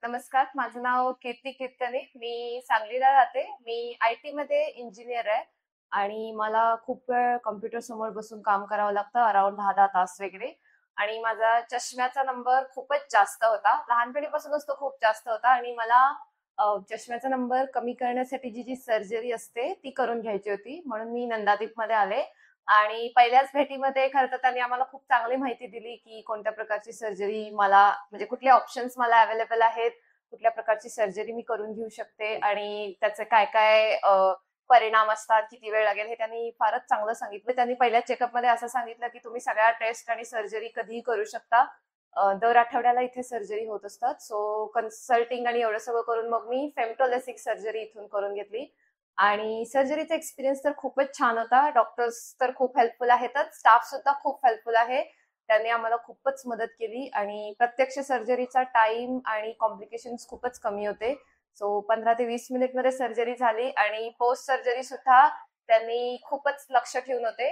नमस्कार, माझं नाव कीर्ती कीर्तने. मी सांगलीला राहते. मी आय-टी मध्ये इंजिनियर आहे आणि मला खूप वेळ कॉम्प्युटर समोर बसून काम करावं लागतं, अराउंड 10-10 तास वगैरे. आणि माझा चष्म्याचा नंबर खूपच जास्त होता. लहानपणीपासूनच तो खूप जास्त होता आणि मला चष्म्याचा नंबर कमी करण्यासाठी जी सर्जरी असते, ती करून घ्यायची होती. म्हणून मी नंदादीपमध्ये आले आणि पहिल्याच भेटीमध्ये खरं तर त्यांनी आम्हाला खूप चांगली माहिती दिली, की कोणत्या प्रकारची सर्जरी मला म्हणजे कुठले ऑप्शन्स मला अवेलेबल आहेत, कुठल्या प्रकारची सर्जरी मी करून घेऊ शकते आणि त्याचे काय-काय परिणाम असतात, किती वेळ लागेल, हे त्यांनी फारच चांगलं सांगितलं. त्यांनी पहिल्या चेकअपमध्ये असं सांगितलं, की तुम्ही सगळ्या टेस्ट आणि सर्जरी कधीही करू शकता. दर आठवड्याला इथे सर्जरी होत असतात. सो कन्सल्टिंग आणि एवढं सगळं करून मग मी फेमटोलेसिक सर्जरी इथून करून घेतली. आणि सर्जरीचा एक्सपिरियन्स तर खूपच छान होता. डॉक्टर्स तर खूप हेल्पफुल आहेतच. स्टाफ सुद्धा खूप हेल्पफुल आहे. त्यांनी आम्हाला खूपच मदत केली आणि प्रत्यक्ष सर्जरीचा टाइम आणि कॉम्प्लिकेशन्स खूपच कमी होते. सो 15 ते 20 मिनिटमध्ये सर्जरी झाली आणि पोस्ट सर्जरी सुद्धा त्यांनी खूपच लक्ष ठेवून होते.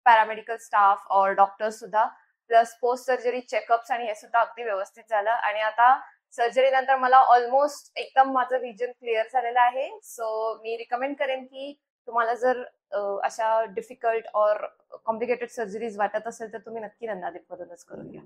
पॅरामेडिकल स्टाफ और डॉक्टर्स सुद्धा. प्लस पोस्ट सर्जरी चेकअप्स आणि हे सुद्धा अगदी व्यवस्थित झालं आणि आता सर्जरी नंतर मला ऑलमोस्ट एकदम माझं व्हिजन क्लिअर झालेलं आहे. सो मी रिकमेंड करेन की तुम्हाला जर अशा डिफिकल्ट और कॉम्प्लिकेटेड सर्जरीज वाटत असेल तर तुम्ही नक्की नंदादीप मधूनच करून घ्या.